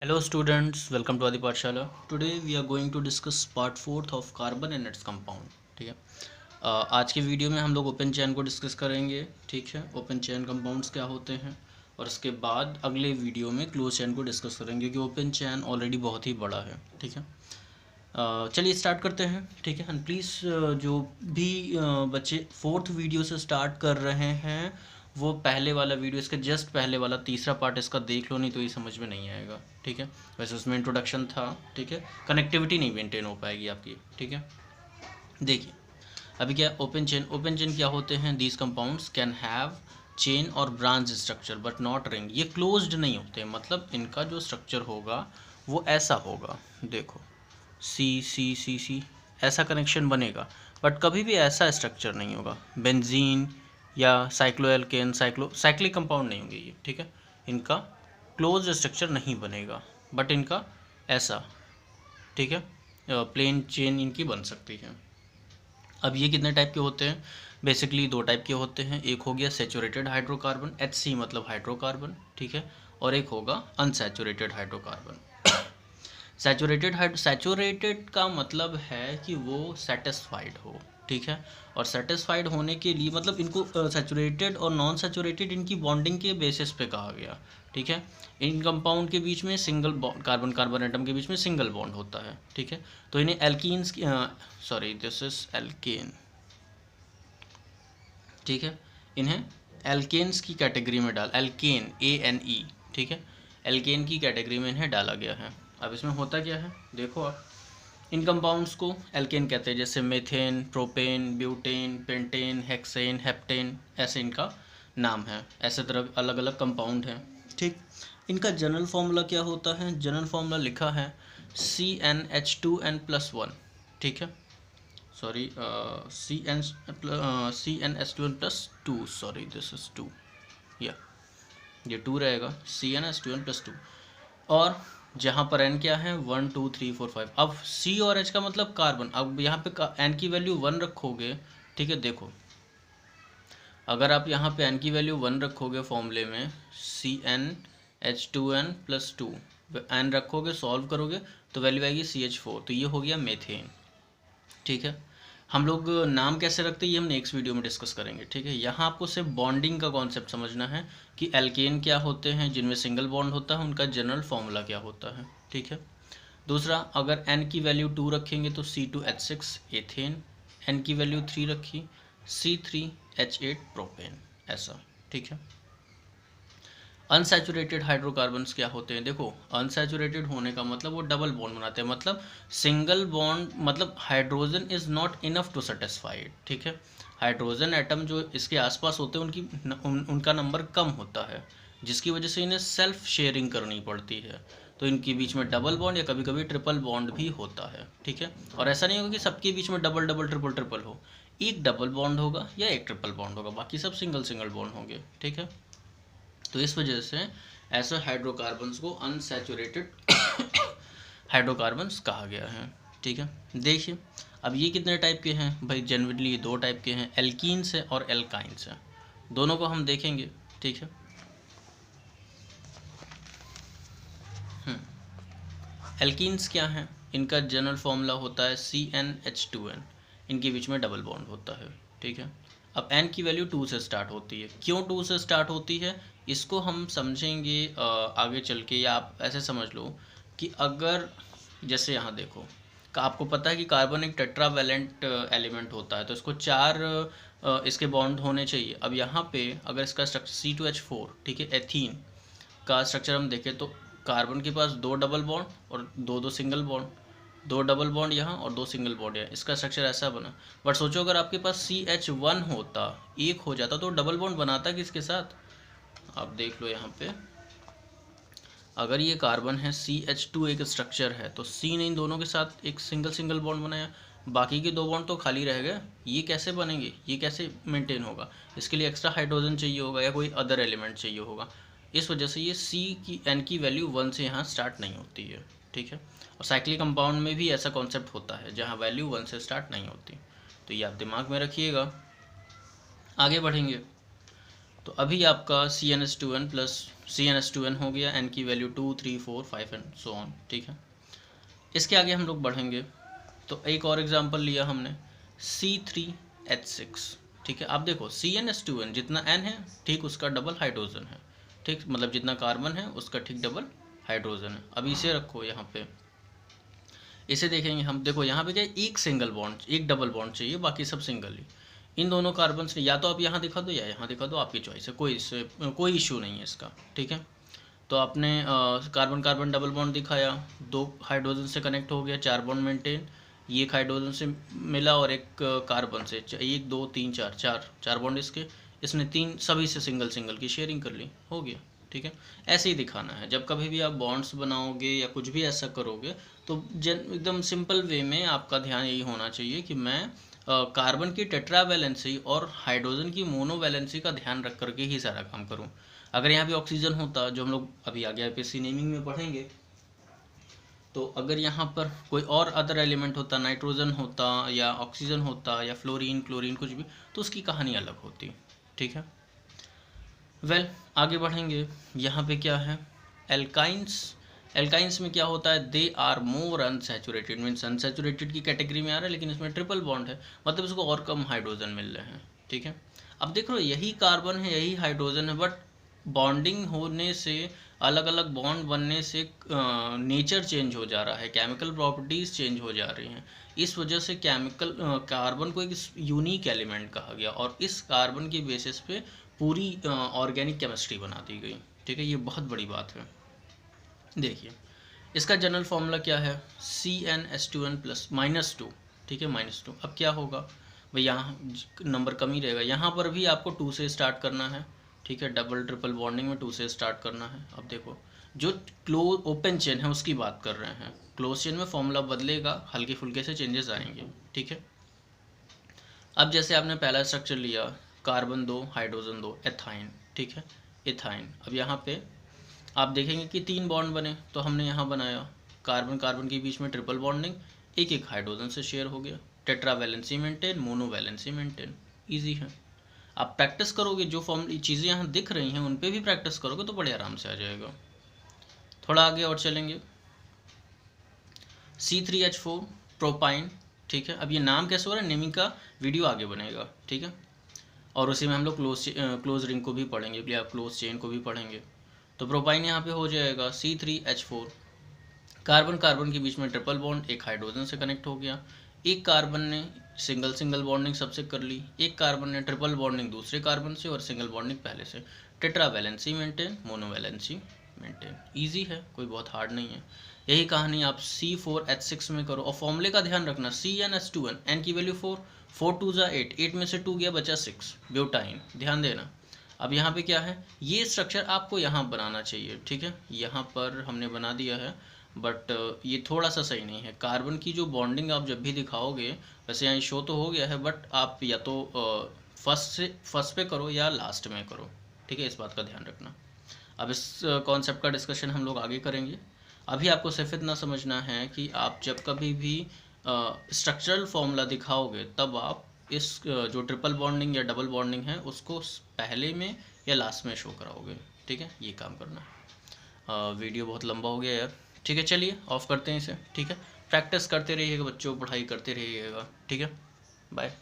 Hello students, welcome to Adi Pathshala. Today we are going to discuss part fourth of carbon and its compound. ठीक है। आज के video में हम लोग ओपन चेन को डिस्कस करेंगे। ठीक है, ओपन चेन कंपाउंड्स क्या होते हैं और उसके बाद अगले वीडियो में क्लोज चेन को डिस्कस करेंगे क्योंकि ओपन चेन ऑलरेडी बहुत ही बड़ा है। ठीक है, चलिए स्टार्ट करते हैं। ठीक है, एंड प्लीज़ जो भी बच्चे फोर्थ वीडियो से स्टार्ट कर रहे हैं वो पहले वाला वीडियो, इसके जस्ट पहले वाला तीसरा पार्ट इसका देख लो, नहीं तो ये समझ में नहीं आएगा। ठीक है, वैसे उसमें इंट्रोडक्शन था। ठीक है, कनेक्टिविटी नहीं मेंटेन हो पाएगी आपकी। ठीक है, देखिए अभी क्या ओपन चेन क्या होते हैं? These compounds can have chain और branch structure but not ring. ये क्लोज्ड नहीं होते, मतलब इनका जो स्ट्रक्चर होगा वो ऐसा होगा। देखो सी सी सी सी ऐसा कनेक्शन बनेगा, बट कभी भी ऐसा स्ट्रक्चर नहीं होगा। बेंजीन या साइक्लोएल्केन साइक्लिक कंपाउंड नहीं होंगे ये। ठीक है, इनका क्लोज स्ट्रक्चर नहीं बनेगा, बट इनका ऐसा, ठीक है, प्लेन चेन इनकी बन सकती है। अब ये कितने टाइप के होते हैं? बेसिकली दो टाइप के होते हैं। एक हो गया सेचुरेटेड हाइड्रोकार्बन, HC मतलब हाइड्रोकार्बन। ठीक है, और एक होगा अनसैचुरेटेड हाइड्रोकार्बन। सैचुरेटेड का मतलब है कि वो सेटिस्फाइड हो। ठीक है, और सेटिस्फाइड होने के लिए मतलब इनको सैचुरेटेड और नॉन सैचुरेटेड इनकी बॉन्डिंग के बेसिस पे कहा गया। ठीक है, इन कंपाउंड के बीच में single bond, carbon carbon atom के बीच में सिंगल बॉन्ड होता है। ठीक है, तो इन्हें alkenes, sorry this is alkene. ठीक है, इन्हें एल्केन्स की कैटेगरी में एल्केन ANE। ठीक है, एल्केन की कैटेगरी में इन्हें डाला गया है। अब इसमें होता क्या है देखो आप, इन कंपाउंड्स को एल्केन कहते हैं, जैसे methane, propane, butane, pentane, hexane, heptane, ऐसे इनका नाम है। ऐसे तरह अलग अलग कंपाउंड हैं। ठीक, इनका जनरल फार्मूला क्या होता है? जनरल फार्मूला लिखा है CnH2n+1। ठीक है, sorry CnH2n+2, sorry this is 2, या ये 2 रहेगा, CnH2n+2। और जहाँ पर n क्या है? 1 2 3 4 5। अब C और H का मतलब कार्बन। अब यहाँ पे n की वैल्यू 1 रखोगे। ठीक है, देखो अगर आप यहाँ पे n की वैल्यू 1 रखोगे फॉर्मूले में, CnH2n+2 n रखोगे, सॉल्व करोगे तो वैल्यू आएगी CH4, तो ये हो गया मेथेन। ठीक है, हम लोग नाम कैसे रखते हैं ये हम नेक्स्ट वीडियो में डिस्कस करेंगे। ठीक है, यहाँ आपको सिर्फ बॉन्डिंग का कॉन्सेप्ट समझना है कि एल्केन क्या होते हैं जिनमें सिंगल बॉन्ड होता है, उनका जनरल फार्मूला क्या होता है। ठीक है, दूसरा अगर n की वैल्यू 2 रखेंगे तो C2H6 एथेन, n की वैल्यू 3 रखी C3H8 प्रोपेन, ऐसा। ठीक है, अनसैचुरेटेड हाइड्रोकार्बन्स क्या होते हैं? देखो अनसैचुरेटेड होने का मतलब वो डबल बॉन्ड बनाते हैं, मतलब सिंगल बॉन्ड, मतलब hydrogen is not enough to satisfied. ठीक है, हाइड्रोजन एटम जो इसके आसपास होते हैं उनका नंबर कम होता है, जिसकी वजह से इन्हें सेल्फ शेयरिंग करनी पड़ती है। तो इनके बीच में डबल बॉन्ड या कभी कभी ट्रिपल बॉन्ड भी होता है। ठीक है, और ऐसा नहीं होगा कि सबके बीच में डबल डबल ट्रिपल ट्रिपल हो, एक डबल बॉन्ड होगा या एक ट्रिपल बॉन्ड होगा, बाकी सब सिंगल सिंगल बॉन्ड होंगे। ठीक है, तो इस वजह से ऐसे हाइड्रोकार्बन्स को अनसैचुरेटेड हाइड्रोकार्बन्स कहा गया है। ठीक है, देखिए अब ये कितने टाइप के हैं भाई? जनरली दो टाइप के हैं, एल्कीन्स है और एल्काइंस है। दोनों को हम देखेंगे। ठीक है, एल्कीन्स क्या हैं? इनका जनरल फॉर्मूला होता है CnH2n, इनके बीच में डबल बॉन्ड होता है। ठीक है, अब n की वैल्यू 2 से स्टार्ट होती है। क्यों 2 से स्टार्ट होती है इसको हम समझेंगे आगे चल के, या आप ऐसे समझ लो कि अगर जैसे यहाँ देखो आपको पता है कि कार्बन एक टेट्रावैलेंट एलिमेंट होता है, तो इसको 4 इसके बॉन्ड होने चाहिए। अब यहाँ पे अगर इसका स्ट्रक्चर C2H4, ठीक है, एथीन का स्ट्रक्चर हम देखें तो कार्बन के पास 2 डबल बॉन्ड और 2 सिंगल बॉन्ड, 2 डबल बॉन्ड यहाँ और 2 सिंगल बॉन्ड यहाँ, इसका स्ट्रक्चर ऐसा बना। बट सोचो अगर आपके पास CH1 होता, एक हो जाता, तो डबल बॉन्ड बनाता किसके साथ? आप देख लो यहाँ पे, अगर ये कार्बन है, CH2 एक स्ट्रक्चर है, तो C ने इन दोनों के साथ एक सिंगल सिंगल बॉन्ड बनाया, बाकी के 2 बॉन्ड तो खाली रह गए। ये कैसे बनेंगे? ये कैसे मेंटेन होगा? इसके लिए एक्स्ट्रा हाइड्रोजन चाहिए होगा या कोई अदर एलिमेंट चाहिए होगा। इस वजह से ये n की वैल्यू 1 से यहाँ स्टार्ट नहीं होती है। ठीक है, और साइक्लिक कंपाउंड में भी ऐसा कॉन्सेप्ट होता है जहाँ वैल्यू 1 से स्टार्ट नहीं होती। तो ये आप दिमाग में रखिएगा। आगे बढ़ेंगे तो अभी आपका CnH2n+ CnH2n हो गया, n की वैल्यू 2, 3, 4, 5 एंड सो ऑन, ठीक है। इसके आगे हम लोग बढ़ेंगे तो एक और एग्जांपल लिया हमने C3H6, ठीक है। आप देखो CnH2n जितना n है ठीक उसका डबल हाइड्रोजन है, ठीक, मतलब जितना कार्बन है उसका ठीक डबल हाइड्रोजन है। अब इसे रखो यहाँ पे, इसे देखेंगे हम, देखो यहाँ पे क्या है, एक सिंगल बॉन्ड, एक डबल बॉन्ड चाहिए, बाकी सब सिंगल ही। इन दोनों कार्बन से या तो आप यहाँ दिखा दो या यहाँ दिखा दो, आपकी चॉइस है, कोई इशू नहीं है इसका, ठीक है। तो आपने कार्बन कार्बन डबल बॉन्ड दिखाया, 2 हाइड्रोजन से कनेक्ट हो गया, 4 बॉन्ड मेंटेन, ये एक हाइड्रोजन से मिला और एक कार्बन से, 1 2 3 4 बॉन्ड इसने 3 सभी से सिंगल सिंगल की शेयरिंग कर ली, हो गया, ठीक है। ऐसे ही दिखाना है जब कभी भी आप बॉन्ड्स बनाओगे या कुछ भी ऐसा करोगे, तो एकदम सिंपल वे में आपका ध्यान यही होना चाहिए कि मैं कार्बन की टेट्रावैलेंसी और हाइड्रोजन की मोनोवैलेंसी का ध्यान रख करके ही सारा काम करूं। अगर यहाँ पे ऑक्सीजन होता, जो हम लोग अभी आगे आईपीएससी नेमिंग में पढ़ेंगे, तो अगर यहाँ पर कोई और अदर एलिमेंट होता, नाइट्रोजन होता या ऑक्सीजन होता या फ्लोरीन क्लोरीन कुछ भी, तो उसकी कहानी अलग होती, ठीक है। आगे बढ़ेंगे, यहाँ पे क्या है, एल्काइंस में क्या होता है, they are more unsaturated, means unsaturated की कैटेगरी में आ रहा है, लेकिन इसमें ट्रिपल बॉन्ड है, मतलब इसको और कम हाइड्रोजन मिल रहे हैं, ठीक है। अब देख लो यही कार्बन है, यही हाइड्रोजन है, बट बॉन्डिंग होने से, अलग अलग बॉन्ड बनने से नेचर चेंज हो जा रहा है, केमिकल प्रॉपर्टीज़ चेंज हो जा रही हैं। इस वजह से कार्बन को एक यूनिक एलिमेंट कहा गया और इस कार्बन की बेसिस पे पूरी ऑर्गेनिक केमिस्ट्री बना दी गई, ठीक है। ये बहुत बड़ी बात है। देखिए इसका जनरल फॉर्मूला क्या है, CnH2n प्लस -2, ठीक है, -2। अब क्या होगा भाई, यहाँ नंबर कम ही रहेगा, यहाँ पर भी आपको 2 से स्टार्ट करना है, ठीक है। डबल ट्रिपल बॉन्डिंग में 2 से स्टार्ट करना है। अब देखो जो क्लोज ओपन चेन है उसकी बात कर रहे हैं, क्लोज चेन में फॉर्मूला बदलेगा, हल्के फुल्के से चेंजेस आएंगे, ठीक है। अब जैसे आपने पहला स्ट्रक्चर लिया, कार्बन 2 हाइड्रोजन 2 एथाइन, ठीक है, एथाइन। अब यहाँ पे आप देखेंगे कि 3 बॉन्ड बने, तो हमने यहाँ बनाया कार्बन कार्बन के बीच में ट्रिपल बॉन्डिंग, एक एक हाइड्रोजन से शेयर हो गया, टेट्रावैलेंसी मेंटेन, मोनोवैलेंसी मेंटेन, ईजी है। आप प्रैक्टिस करोगे, जो फॉर्म चीज़ें यहाँ दिख रही हैं उन पे भी प्रैक्टिस करोगे तो बड़े आराम से आ जाएगा। थोड़ा आगे और चलेंगे, C3H4 प्रोपाइन, ठीक है। अब ये नाम कैसे हो रहा है, नेमिंग का वीडियो आगे बनेगा, ठीक है, और उसी में हम लोग क्लोज रिंग को भी पढ़ेंगे या क्लोज चेन को भी पढ़ेंगे। तो प्रोपाइन यहाँ पे हो जाएगा C3H4, कार्बन कार्बन के बीच में ट्रिपल बॉन्ड, एक हाइड्रोजन से कनेक्ट हो गया, एक कार्बन ने सिंगल बॉन्डिंग सबसे कर ली, एक कार्बन ने ट्रिपल बॉन्डिंग दूसरे कार्बन से और सिंगल बॉन्डिंग पहले से, टेट्रावैलेंसी मेंटेन, मोनोवैलेंसी मेंटेन, ईजी है, कोई बहुत हार्ड नहीं है। यही कहानी आप C4H6 में करो और फॉर्मूले का ध्यान रखना, CnH2n, n की वैल्यू 4, 4 2 8, 8 में से 2 गया बचा 6, ब्यूटाइन, ध्यान देना। अब यहाँ पे क्या है, ये स्ट्रक्चर आपको यहाँ बनाना चाहिए, ठीक है, यहाँ पर हमने बना दिया है, बट ये थोड़ा सा सही नहीं है। कार्बन की जो बॉन्डिंग आप जब भी दिखाओगे, वैसे यहाँ शो तो हो गया है, बट आप या तो फर्स्ट पे करो या लास्ट में करो, ठीक है, इस बात का ध्यान रखना। अब इस कॉन्सेप्ट का डिस्कशन हम लोग आगे करेंगे। अभी आपको सिर्फ इतना समझना है कि आप जब कभी भी स्ट्रक्चरल फॉर्मूला दिखाओगे, तब आप इस जो ट्रिपल बॉन्डिंग या डबल बॉन्डिंग है उसको पहले में या लास्ट में शो कराओगे, ठीक है, ये काम करना। वीडियो बहुत लंबा हो गया यार, ठीक है, चलिए ऑफ करते हैं इसे, ठीक है। प्रैक्टिस करते रहिएगा बच्चों, पढ़ाई करते रहिएगा, ठीक है, बाय।